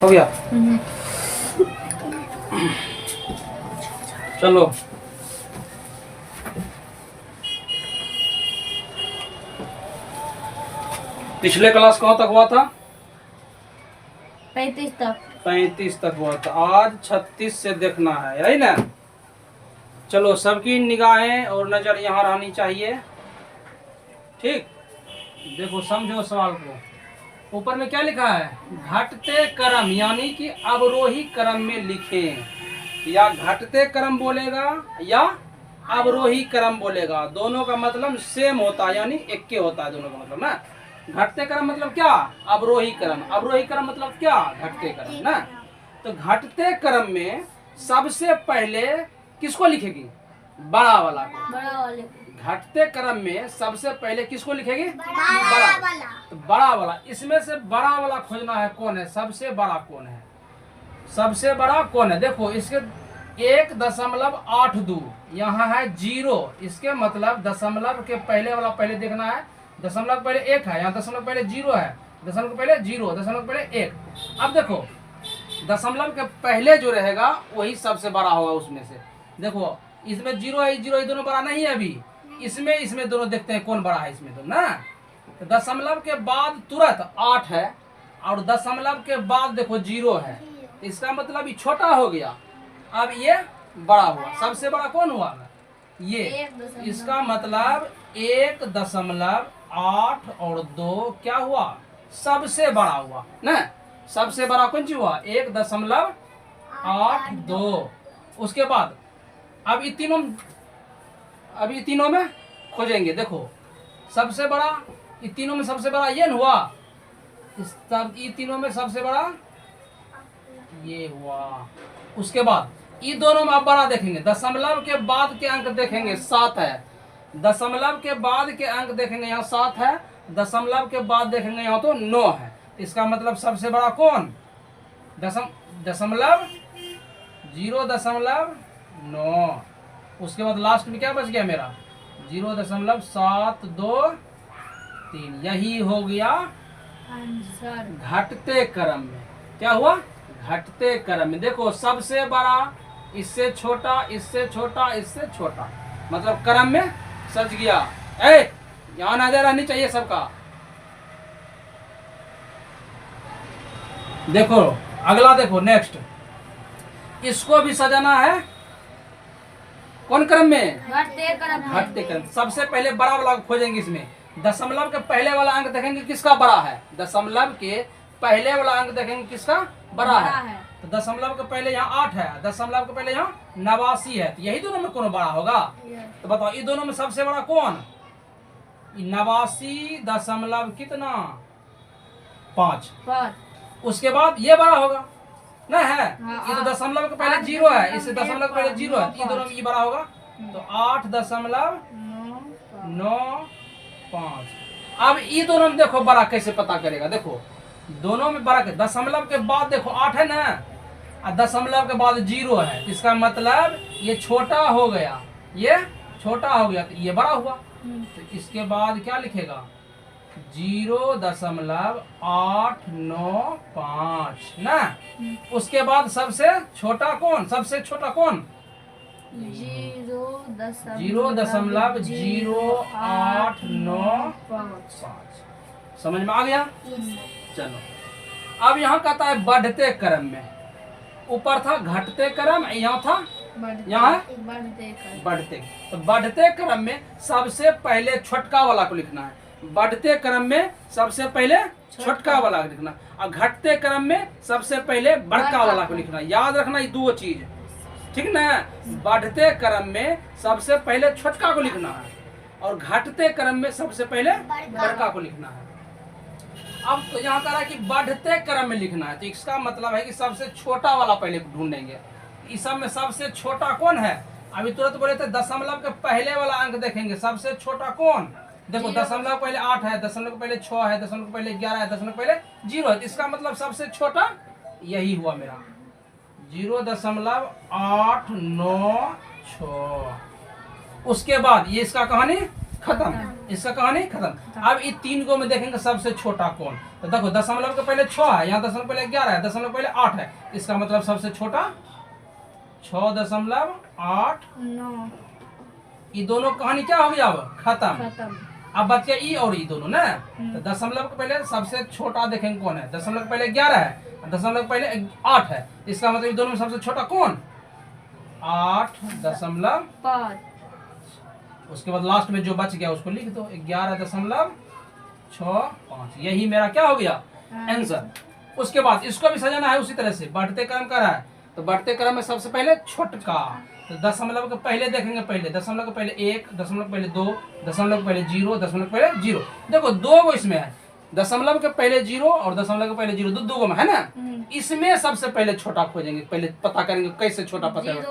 हो गया। चलो पिछले क्लास कहाँ तक हुआ था? 35 तक। 35 तक हुआ था। आज 36 से देखना है ना। चलो सबकी निगाहें और नजर यहाँ रहनी चाहिए। ठीक, देखो समझो सवाल को। ऊपर में क्या लिखा है? घटते क्रम यानी कि अवरोही क्रम में लिखें। या घटते क्रम बोलेगा या अवरोही क्रम बोलेगा, दोनों का मतलब सेम होता है, यानी एक के होता है दोनों का मतलब ना। घटते क्रम मतलब क्या? अवरोही क्रम। अवरोही क्रम मतलब क्या? घटते क्रम ना। तो घटते क्रम में सबसे पहले किसको लिखेगी? बड़ा वाला को। बड़ा वाले घटते क्रम में सबसे पहले किसको लिखेगी? बड़ा वाला। तो बड़ा वाला, इसमें से बड़ा वाला खोजना है। कौन है सबसे बड़ा? कौन है सबसे बड़ा? कौन है? देखो इसके 1.82 यहाँ है 0, इसके मतलब दशमलव के पहले वाला पहले देखना है। दशमलव पहले 1 है, यहाँ दशमलव पहले 0 है, दशमलव पहले 0, दशमलव पहले 1। अब देखो दशमलव के पहले जो रहेगा वही सबसे बड़ा होगा उसमें से। देखो इसमें 0 है, 0 है, दोनों बड़ा नहीं है अभी। इसमें दोनों देखते हैं कौन बड़ा है इसमें तो ना। तो दशमलव के बाद तुरंत 8 है और दशमलव के बाद देखो 0 है, इसका मतलब ये छोटा हो गया। अब ये बड़ा हुआ। सबसे बड़ा कौन हुआ? ये। इसका मतलब 1.8 और 2 क्या हुआ? सबसे बड़ा हुआ ना। सबसे बड़ा कौन सी हुआ? 1.82। उसके बाद अब ये तीनों में खोजेंगे। देखो सबसे बड़ा, ये तीनों में सबसे बड़ा ये हुआ। ये तीनों में सबसे बड़ा ये हुआ। उसके बाद ये दोनों में आप बड़ा देखेंगे। दशमलव के बाद के अंक देखेंगे 7 है, दशमलव के बाद के अंक देखेंगे यहाँ 7 है, दशमलव के बाद देखेंगे यहाँ तो 9 है। इसका मतलब सबसे बड़ा कौन? दशमलव 0.9। उसके बाद लास्ट में क्या बच गया मेरा? 0.723। यही हो गया आंसर। घटते क्रम में। क्या हुआ? घटते क्रम में। देखो सबसे बड़ा, इससे छोटा, इससे छोटा, इससे छोटा, मतलब क्रम में सज गया। यहाँ नजर रहनी चाहिए सबका। देखो अगला, देखो नेक्स्ट, इसको भी सजाना है। कौन क्रम में? घटते क्रम। घटते क्रम। सबसे पहले बड़ा वाला खोजेंगे। इसमें दशमलव के पहले वाला अंक देखेंगे किसका बड़ा है। दशमलव के पहले वाला अंक देखेंगे किसका बड़ा है। तो दशमलव के पहले यहाँ 8 है, दशमलव के पहले यहाँ 89 है, तो यही दोनों में कौन बड़ा होगा? तो बताओ ये दोनों में सबसे बड़ा कौन? 89 दशमलव कितना? 5। उसके बाद ये बड़ा होगा ना है। ये तो दशमलव के पहले 0 है, इससे दशमलव के पहले 0 है, ये दोनों में ये बड़ा होगा। तो 8.95। अब ये दोनों में देखो बड़ा कैसे पता करेगा। देखो दोनों में बड़ा, दशमलव के बाद देखो 8 है ना, और दशमलव के बाद 0 है, इसका मतलब ये छोटा हो गया, ये छोटा हो गया, तो ये बड़ा हुआ। तो इसके बाद क्या लिखेगा? 0.895 ना। उसके बाद सबसे छोटा कौन? सबसे छोटा कौन? 0.0895। समझ में आ गया? चलो अब यहाँ कहता है बढ़ते क्रम में। ऊपर था घटते क्रम, यहाँ था यहाँ बढ़ते। तो बढ़ते क्रम में सबसे पहले छोटका वाला को लिखना है। बढ़ते क्रम में सबसे पहले छोटका वाला को लिखना, और घटते क्रम में सबसे पहले बड़का वाला को लिखना। याद रखना ये दो चीज, ठीक ना। बढ़ते क्रम में सबसे पहले छोटका को लिखना है और घटते क्रम में सबसे पहले बड़का को लिखना है। अब तो यहाँ कह रहा है कि बढ़ते क्रम में लिखना है, तो इसका मतलब है कि सबसे छोटा वाला पहले ढूंढेंगे। इस सब में सबसे छोटा कौन है? अभी तुरंत बोले थे दशमलव के पहले वाला अंक देखेंगे, सबसे छोटा कौन? देखो दशमलव पहले 8 है, दशमलव पहले 6 है, दशमलव पहले 11 है, दशमलव पहले 0 है, इसका मतलब सबसे छोटा यही हुआ मेरा 0.896। उसके बाद ये इसका कहानी खत्म, इसका कहानी खत्म। अब ये 3 को में देखेंगे सबसे छोटा कौन। तो देखो दशमलव के पहले 6 है, यहाँ दशमलव पहले 11 है, दशमलव पहले 8 है, इसका मतलब सबसे छोटा 6.8। 9 ये दोनों कहानी क्या हो गया, अब खत्म। खत्म। अब बच गया ई और ई दोनों ना। तो दशमलव के पहले सबसे छोटा देखेंगे कौन है, दशमलव के पहले 11 है, दशमलव के पहले 8 है, इसका मतलब दोनों में सबसे छोटा कौन, 8.5। उसके बाद लास्ट में जो बच गया उसको लिख दो 11.65। यही मेरा क्या हो गया आंसर। उसके बाद इसको भी सजाना है उसी तरह से, बढ़ते क्रम का रहा है। तो बढ़ते क्रम में सबसे पहले छोटका, तो दशमलव के पहले देखेंगे, पहले दशमलव के पहले 1, दशमलव के पहले 2, दशमलव के पहले 0, दशमलव के पहले 0। देखो 2 को इसमें है, दशमलव के पहले 0 और दशमलव के पहले 0, दो में है ना। इसमें सबसे पहले छोटा खोजेंगे, पहले पता करेंगे कैसे छोटा पता है।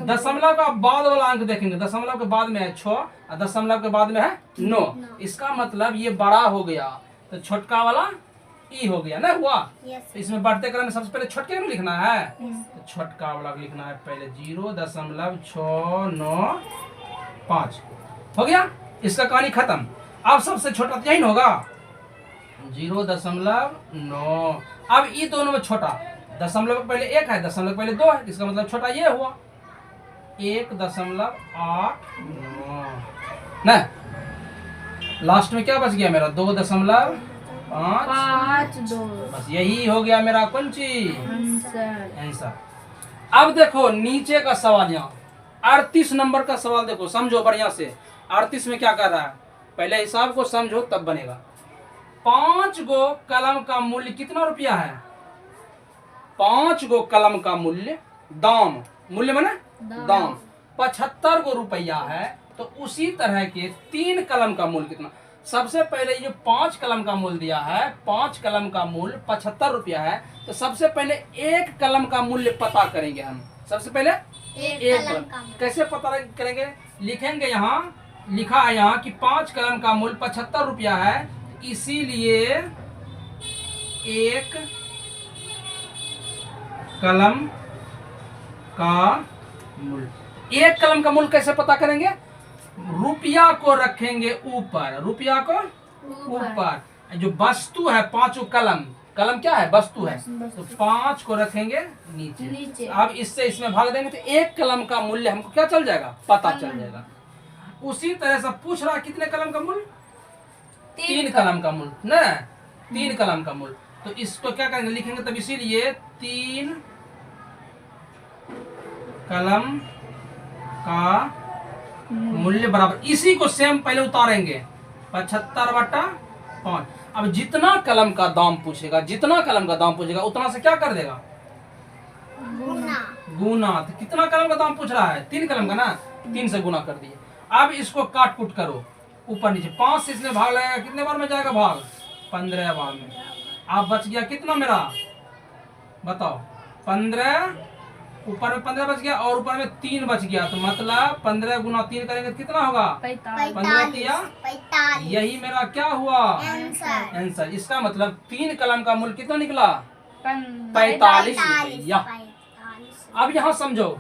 दशमलव का बाद वाला अंक देखेंगे, दशमलव के बाद में है 6 और दशमलव के बाद में है 9। इसका मतलब ये बड़ा हो गया, तो छोटका वाला ई हो गया ना हुआ। तो इसमें बढ़ते क्रम में सबसे पहले छोटके में लिखना है, तो छोटका वाला लिखना है पहले 0.695 हो गया। इसका कहानी खत्म। अब सबसे छोटा यही ना होगा 0.9। अब ये दोनों में छोटा, दशमलव के पहले 1 है, दशमलव के पहले 2 है, इसका मतलब छोटा ये हुआ 1.89 ना। लास्ट में क्या बच गया मेरा 2.5। बस यही हो गया मेरा कौन चीज आंसर। अब देखो नीचे का सवाल, यहाँ 38 नंबर का सवाल देखो, समझो बढ़िया से। 38 में क्या कर रहा है, पहले हिसाब को समझो तब बनेगा। 5 गो कलम का मूल्य कितना रुपया है, 5 गो कलम का मूल्य दाम, मूल्य माने दाम 75 गो रुपया है। तो उसी तरह के 3 कलम का मूल्य कितना। सबसे पहले ये 5 कलम का मूल्य दिया है, 5 कलम का मूल्य 75 रुपया है। तो सबसे पहले 1 कलम का मूल्य पता करेंगे हम। सबसे पहले 1 कलम कैसे पता करेंगे, लिखेंगे यहाँ, लिखा है यहाँ कि 5 कलम का मूल्य 75 रुपया है, इसीलिए 1 कलम का मूल्य। 1 कलम का मूल्य कैसे पता करेंगे, रुपया को रखेंगे ऊपर, रुपया को ऊपर, जो वस्तु है 5 कलम, कलम क्या है वस्तु है, तो 5 को रखेंगे नीचे। अब इससे इसमें भाग देंगे तो 1 कलम का मूल्य हमको क्या चल जाएगा, पता चल जाएगा। उसी तरह से पूछ रहा कितने कलम का मूल्य, 3 कलम का मूल्य ना, 3 कलम का मूल्य। तो इसको क्या करेंगे, लिखेंगे तब, इसीलिए 3 कलम का मूल्य बराबर, इसी को सेम पहले उतारेंगे 75/5। अब जितना कलम का दाम पूछेगा, जितना कलम का दाम पूछेगा उतना से क्या कर देगा, गुना। तो कितना कलम का दाम पूछ रहा है, 3 कलम का ना, 3 से गुना कर दिए। अब इसको काट कुट करो ऊपर नीचे, 5 से इसमें भाग लगेगा, कितने बार में जाएगा भाग, 15 बार में। अब बच गया कितना मेरा बताओ, 15, ऊपर में 15 बच गया और ऊपर में 3 बच गया। तो मतलब 15 गुना 3 करेंगे तो कितना होगा, 15 यही मेरा क्या हुआ आंसर। इसका मतलब 3 कलम का मूल्य कितना निकला, 45 रुपया। अब यहाँ समझो,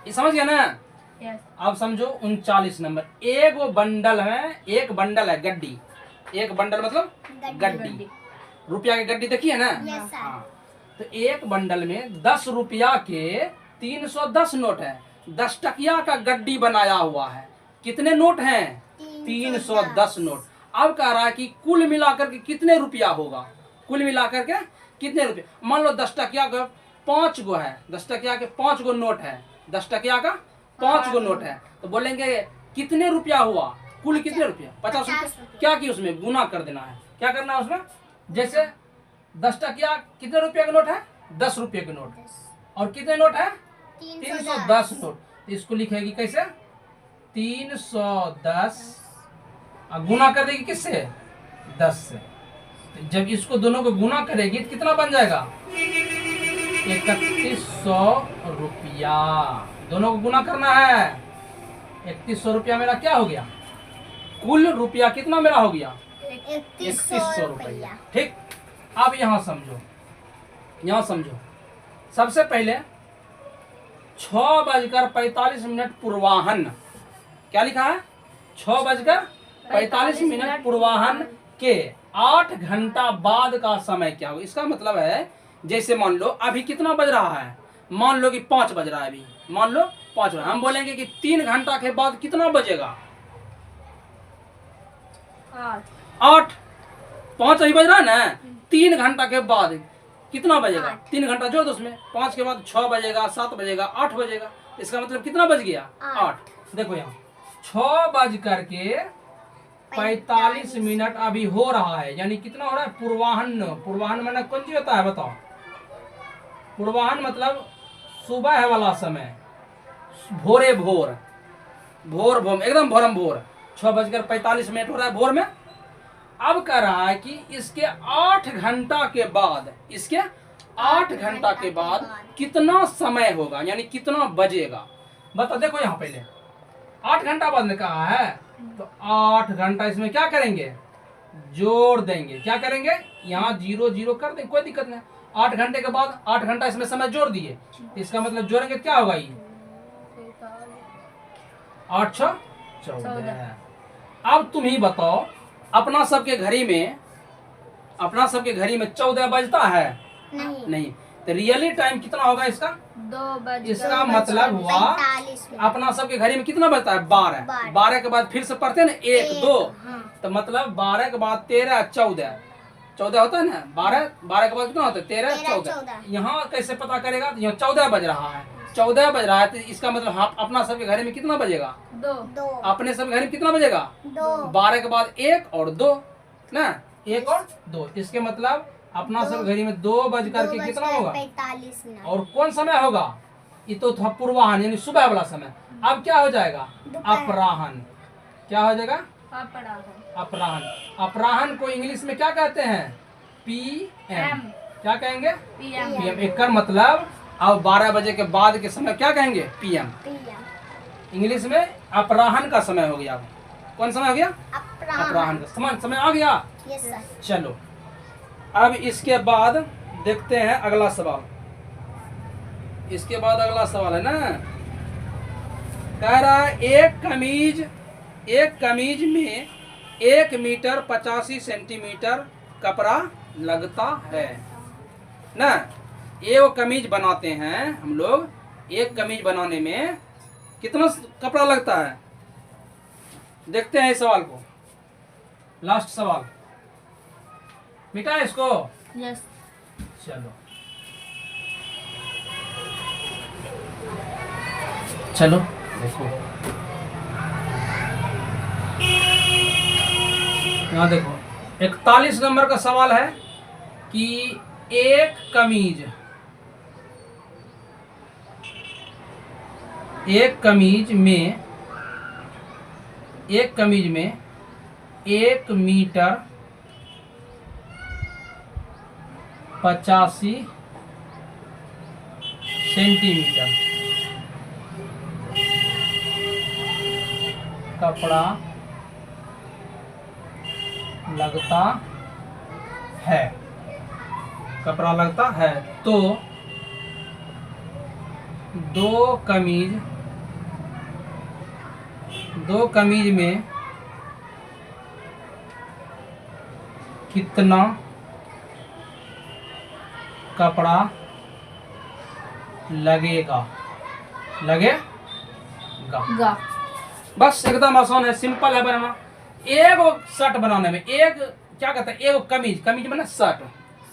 ये समझ गया ना। अब समझो 39 नंबर, एक वो बंडल है, एक बंडल है गड्डी, एक बंडल मतलब गड्डी, रुपया की गड्डी देखिए ना। हाँ, तो एक बंडल में 10 रुपया के 310 नोट है, 10 टकिया का गड्डी बनाया हुआ है। कितने नोट हैं, 310 नोट। अब कह रहा है कि कुल मिलाकर के कितने रुपया होगा, कुल मिलाकर के कितने रुपया। मान लो 10 टकिया का 5 गो है, 10 टकिया के 5 गो नोट है, 10 टकिया का 5 गो नोट है। तो बोलेंगे कितने रुपया हुआ, कुल कितने रुपया, 50 रुपया। क्या कि उसमें गुना कर देना है, क्या करना है उसमें, जैसे 10 टकिया कितने रुपये का नोट है, 10 रुपये का नोट, और कितने नोट है, 310 नोट। तो इसको लिखेगी कैसे, 310 गुना कर देगी किससे, 10 से। तो जब इसको दोनों को गुना करेगी तो कितना बन जाएगा, 3100 रुपया। दोनों को गुना करना है, 3100 रुपया मेरा क्या हो गया, कुल रुपया कितना मेरा हो गया, 3100 रुपया। ठीक। अब यहां समझो, यहां समझो, सबसे पहले 6:45 पूर्वाहन, क्या लिखा है, 6:45 पूर्वाह्न के 8 घंटा बाद का समय क्या होगा। इसका मतलब है जैसे मान लो अभी कितना बज रहा है, मान लो कि 5 बज रहा है, अभी मान लो 5 बज रहा है, हम बोलेंगे कि 3 घंटा के बाद कितना बजेगा। 8 5 अभी बज रहा है ना, 3 घंटा के बाद कितना बजेगा। 3 घंटा जोड़ दो उसमें, 5 के बाद 6 बजेगा, 7 बजेगा, 8 बजेगा। इसका मतलब कितना बज गया 8। देखो यहाँ 6:45 अभी हो रहा है, यानी कितना हो रहा है पूर्वाह्न। पूर्वाह्न मतलब कौन सी होता है बताओ। पूर्वाह्न मतलब सुबह वाला समय, भोरे भोर, भोर भोर एकदम भोरम भोर। 6:45 हो रहा है भोर में। अब कह रहा है कि इसके 8 घंटा के बाद, इसके 8 घंटा के बाद कितना समय होगा, यानी कितना बजेगा। बता देखो यहाँ पहले 8 घंटा बाद में कहा है, तो 8 घंटा इसमें क्या करेंगे, जोड़ देंगे। क्या करेंगे, यहाँ 0 0 कर देंगे, कोई दिक्कत नहीं। 8 घंटे के बाद 8 घंटा इसमें समय जोड़ दिए, इसका मतलब जोड़ेंगे क्या होगा, ये 8 6 14। अब तुम ही बताओ, अपना सबके घड़ी में 14 बजता है नहीं। तो रियली टाइम कितना होगा इसका 2 इसका मतलब हुआ अपना सबके घड़ी में कितना बजता है 12। 12 के बाद फिर से पढ़ते हैं ना 1 2, तो मतलब 12 के बाद 13 14 होता है ना। 12 के बाद कितना होता है 13 14। यहाँ कैसे पता करेगा, तो यहाँ 14 बज रहा है, 14 बज रहा है, तो इसका मतलब अपना सबके घड़ी में कितना बजेगा 2। अपने सबके घड़ी में कितना बजेगा 12 के बाद 1 और 2 ना, 1 और 2। इसके मतलब अपना सब घड़ी में 2 बज करके कितना होगा 45 मिनट। और कौन समय होगा, ये तो था पूर्वाह्न यानी सुबह वाला समय। अब क्या हो जाएगा अपराह्न। क्या हो जाएगा अपराह्न। अपराह्न को इंग्लिश में क्या कहते हैं PM। क्या कहेंगे PM। एक मतलब अब 12 बजे के बाद के समय क्या कहेंगे PM। इंग्लिश में अपराह्न का समय हो गया। अब कौन समय हो गया अपराह्न का समय आ गया। चलो अब इसके बाद देखते हैं अगला सवाल। इसके बाद अगला सवाल है ना, कह रहा है एक कमीज में 1 मीटर 85 सेंटीमीटर कपड़ा लगता है ना। ये वो कमीज बनाते हैं हम लोग, एक कमीज बनाने में कितना कपड़ा लगता है। देखते हैं इस सवाल को, लास्ट सवाल। मिटा इसको। यस। चलो चलो देखो, यहाँ देखो 41 नंबर का सवाल है कि एक कमीज में 1 मीटर 85 सेंटीमीटर कपड़ा लगता है, तो 2 कमीज में कितना कपड़ा लगेगा। बस एकदम आसान है, सिंपल है बनाना। एक शर्ट बनाने में एक क्या कहते हैं, एक कमीज बना शर्ट,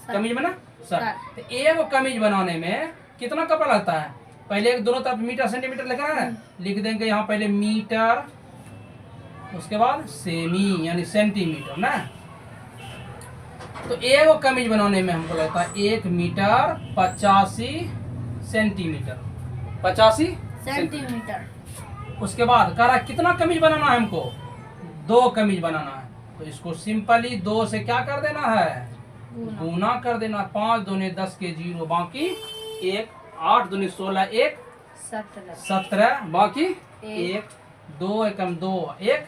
कमीज बना शर्ट। तो एक कमीज बनाने में कितना कपड़ा लगता है, पहले एक दोनों तरफ मीटर सेंटीमीटर लिखना है, लिख देंगे यहाँ पहले मीटर, उसके बाद सेमी यानी सेंटीमीटर ना। तो एक कमीज बनाने में हमको लगता है 1 मीटर 85 सेंटीमीटर 85 सेंटीमीटर। उसके बाद कह रहा कितना कमीज बनाना है हमको, 2 कमीज बनाना है। तो इसको सिंपली 2 से क्या कर देना है, गुना कर देना। 5 दूनी 10 के 0 बाकी 1, 8 दूनी 16 1 17 बाकी 1 2 एकम 2 1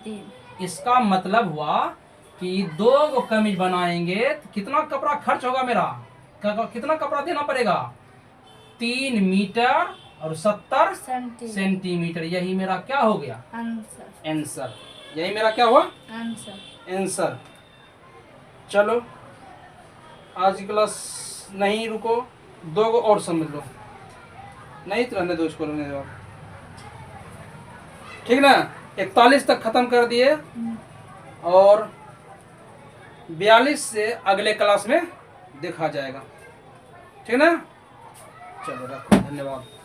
3। इसका मतलब हुआ कि 2 कमीज बनाएंगे तो कितना कपड़ा खर्च होगा मेरा, कितना कपड़ा देना पड़ेगा 3 मीटर और 70 सेंटीमीटर सेंटीमीटर। यही मेरा क्या हो गया आंसर। आंसर। यही मेरा क्या हुआ आंसर। आंसर। चलो आज की क्लास नहीं, रुको, 2 और समझ लो। नहीं तो रहने दो इसको, रहने दो, ठीक ना। 41 तक खत्म कर दिए और 42 से अगले क्लास में देखा जाएगा, ठीक ना। चलो रखो, धन्यवाद।